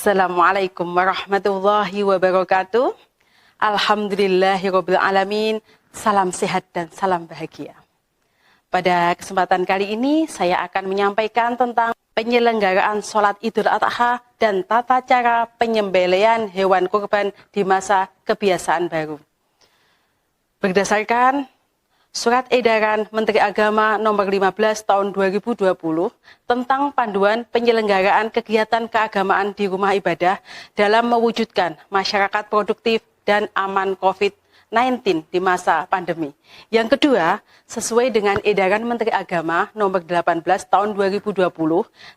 Assalamualaikum warahmatullahi wabarakatuh. Alhamdulillahirabbil alamin. Salam sehat dan salam bahagia. Pada kesempatan kali ini saya akan menyampaikan tentang penyelenggaraan sholat Idul Adha dan tata cara penyembelihan hewan kurban di masa kebiasaan baru. Berdasarkan Surat Edaran Menteri Agama Nomor 15 Tahun 2020 tentang panduan penyelenggaraan kegiatan keagamaan di rumah ibadah dalam mewujudkan masyarakat produktif dan aman COVID-19 di masa pandemi. Yang kedua, sesuai dengan Edaran Menteri Agama Nomor 18 Tahun 2020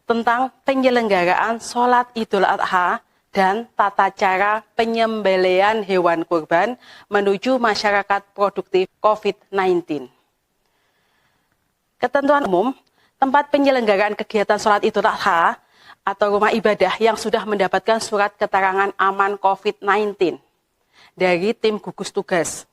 tentang penyelenggaraan sholat Idul Adha dan tata cara penyembelihan hewan kurban menuju masyarakat produktif COVID-19. Ketentuan umum, tempat penyelenggaraan kegiatan sholat Idul Adha atau rumah ibadah yang sudah mendapatkan surat keterangan aman COVID-19 dari tim gugus tugas.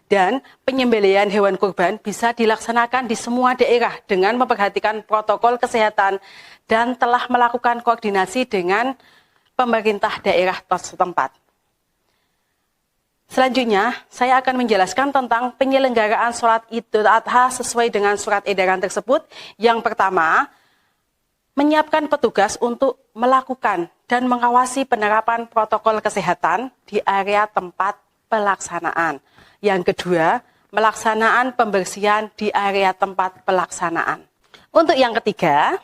Dan penyembelihan hewan kurban bisa dilaksanakan di semua daerah dengan memperhatikan protokol kesehatan dan telah melakukan koordinasi dengan pemerintah daerah setempat. Selanjutnya, saya akan menjelaskan tentang penyelenggaraan sholat Idul Adha sesuai dengan surat edaran tersebut. Yang pertama, menyiapkan petugas untuk melakukan dan mengawasi penerapan protokol kesehatan di area tempat pelaksanaan. Yang kedua, melaksanaan pembersihan di area tempat pelaksanaan. Untuk yang ketiga,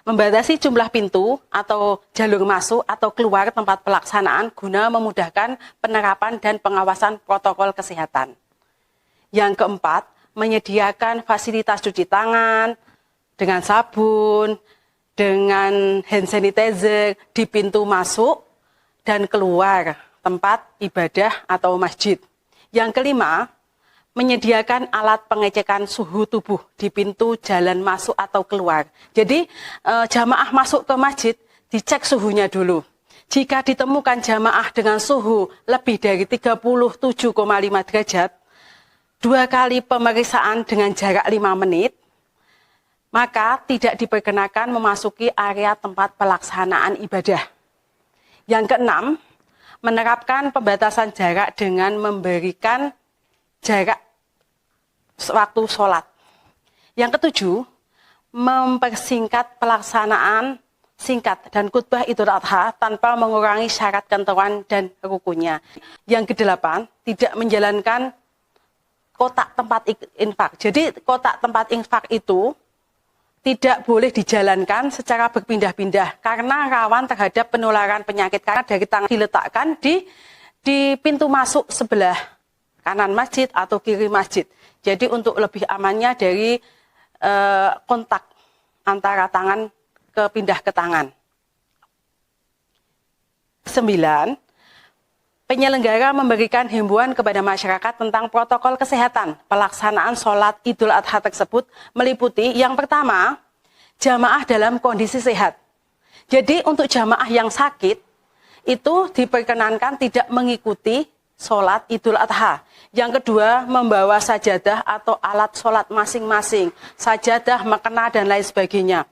membatasi jumlah pintu atau jalur masuk atau keluar tempat pelaksanaan guna memudahkan penerapan dan pengawasan protokol kesehatan. Yang keempat, menyediakan fasilitas cuci tangan dengan sabun, dengan hand sanitizer di pintu masuk dan keluar tempat ibadah atau masjid. Yang kelima, menyediakan alat pengecekan suhu tubuh di pintu jalan masuk atau keluar. Jadi jamaah masuk ke masjid dicek suhunya dulu. Jika ditemukan jamaah dengan suhu lebih dari 37,5 derajat, 2 kali pemeriksaan dengan jarak 5 menit, maka tidak diperkenakan memasuki area tempat pelaksanaan ibadah. Yang keenam, menerapkan pembatasan jarak dengan memberikan jarak waktu sholat. Yang ketujuh, mempersingkat pelaksanaan singkat dan khutbah Idul Adha tanpa mengurangi syarat ketentuan dan rukunnya. Yang kedelapan, tidak menjalankan kotak tempat infak. Jadi kotak tempat infak itu tidak boleh dijalankan secara berpindah-pindah karena rawan terhadap penularan penyakit karena dari tangan diletakkan di pintu masuk sebelah kanan masjid atau kiri masjid. Jadi untuk lebih amannya dari kontak antara tangan pindah ke tangan. 9. Penyelenggara memberikan himbauan kepada masyarakat tentang protokol kesehatan. Pelaksanaan sholat Idul Adha tersebut meliputi yang pertama, jamaah dalam kondisi sehat. Jadi untuk jamaah yang sakit, itu diperkenankan tidak mengikuti sholat Idul Adha. Yang kedua, membawa sajadah atau alat sholat masing-masing, sajadah, mekena, dan lain sebagainya.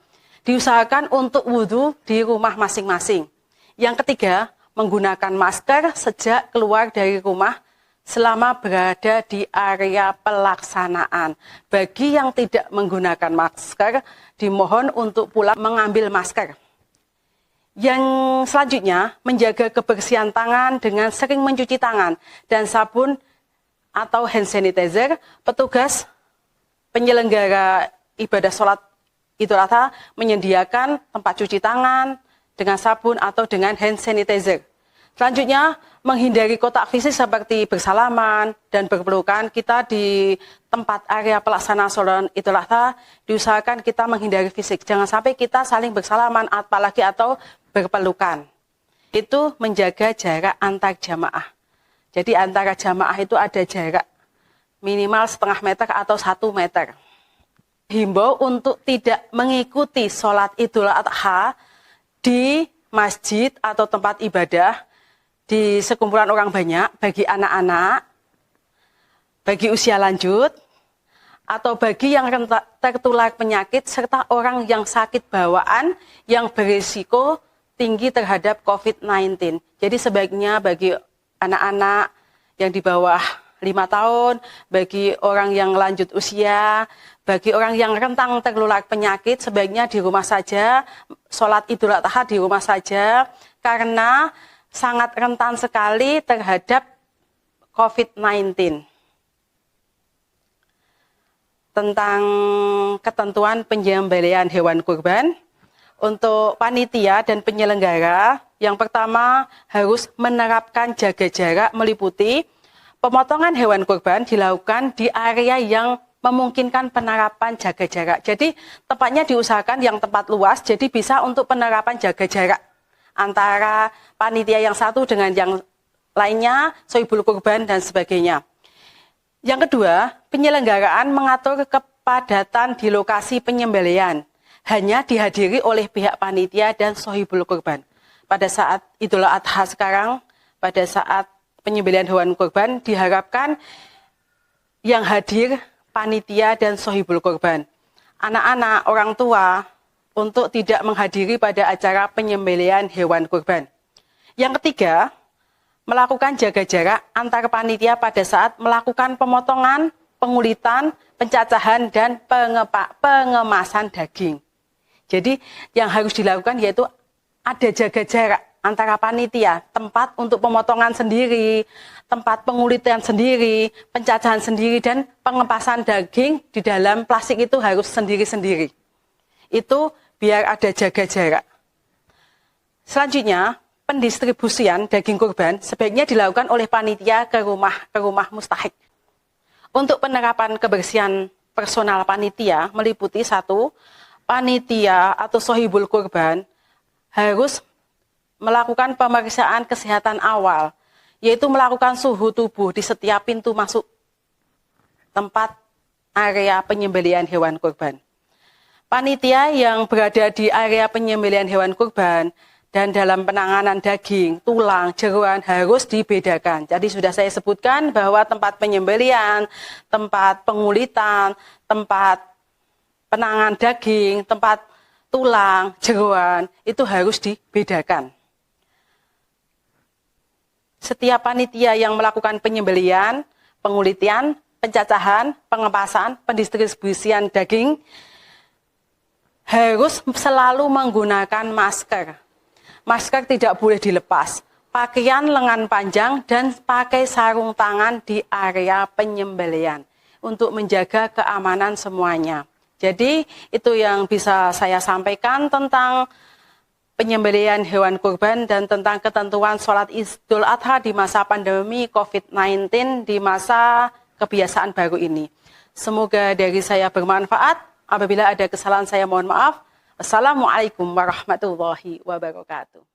Diusahakan untuk wudhu di rumah masing-masing. Yang ketiga, menggunakan masker sejak keluar dari rumah selama berada di area pelaksanaan. Bagi yang tidak menggunakan masker, dimohon untuk pulang mengambil masker. Yang selanjutnya, menjaga kebersihan tangan dengan sering mencuci tangan dan sabun atau hand sanitizer. Petugas penyelenggara ibadah sholat Idul Adha menyediakan tempat cuci tangan dengan sabun atau dengan hand sanitizer. Selanjutnya, menghindari kontak fisik seperti bersalaman dan berpelukan. Kita di tempat area pelaksanaan sholat Idul Adha diusahakan kita menghindari fisik. Jangan sampai kita saling bersalaman apalagi atau berpelukan. Itu menjaga jarak antar jamaah. Jadi antara jamaah itu ada jarak minimal setengah meter atau 1 meter. Himbau untuk tidak mengikuti sholat Idul Adha di masjid atau tempat ibadah di sekumpulan orang banyak bagi anak-anak, bagi usia lanjut, atau bagi yang tertular penyakit serta orang yang sakit bawaan yang berisiko tinggi terhadap COVID-19. Jadi sebaiknya bagi anak-anak yang di bawah 5 tahun, bagi orang yang lanjut usia, bagi orang yang rentan tertular penyakit, sebaiknya di rumah saja, sholat Idul Adha di rumah saja, karena sangat rentan sekali terhadap COVID-19. Tentang ketentuan penyembelihan hewan kurban, untuk panitia dan penyelenggara, yang pertama harus menerapkan jaga jarak meliputi pemotongan hewan kurban dilakukan di area yang memungkinkan penerapan jaga jarak. Jadi tempatnya diusahakan yang tempat luas, jadi bisa untuk penerapan jaga jarak antara panitia yang satu dengan yang lainnya, sohibul kurban dan sebagainya. Yang kedua, penyelenggaraan mengatur kepadatan di lokasi penyembelihan hanya dihadiri oleh pihak panitia dan sohibul kurban. Pada saat Idul Adha sekarang, pada saat penyembelihan hewan kurban, diharapkan yang hadir panitia dan sohibul kurban. Anak-anak, orang tua untuk tidak menghadiri pada acara penyembelihan hewan kurban. Yang ketiga, melakukan jaga jarak antar panitia pada saat melakukan pemotongan, pengulitan, pencacahan, dan pengemasan daging. Jadi yang harus dilakukan yaitu ada jaga jarak antara panitia, tempat untuk pemotongan sendiri, tempat pengulitan sendiri, pencacahan sendiri, dan pengepasan daging di dalam plastik itu harus sendiri-sendiri. Itu biar ada jaga jarak. Selanjutnya, pendistribusian daging kurban sebaiknya dilakukan oleh panitia ke rumah mustahik. Untuk penerapan kebersihan personal panitia meliputi 1, panitia atau sohibul kurban harus melakukan pemeriksaan kesehatan awal, yaitu melakukan suhu tubuh di setiap pintu masuk tempat area penyembelihan hewan kurban. Panitia yang berada di area penyembelihan hewan kurban dan dalam penanganan daging, tulang, jeroan harus dibedakan. Jadi sudah saya sebutkan bahwa tempat penyembelihan, tempat pengulitan, tempat penanganan daging, tempat tulang, jeroan itu harus dibedakan. Setiap panitia yang melakukan penyembelihan, pengulitan, pencacahan, pengepasan, pendistribusian daging harus selalu menggunakan masker. Masker tidak boleh dilepas. Pakaian lengan panjang dan pakai sarung tangan di area penyembelihan untuk menjaga keamanan semuanya. Jadi itu yang bisa saya sampaikan tentang penyembelihan hewan kurban dan tentang ketentuan sholat Idul Adha di masa pandemi COVID-19 di masa kebiasaan baru ini. Semoga dari saya bermanfaat. Apabila ada kesalahan saya mohon maaf. Assalamualaikum warahmatullahi wabarakatuh.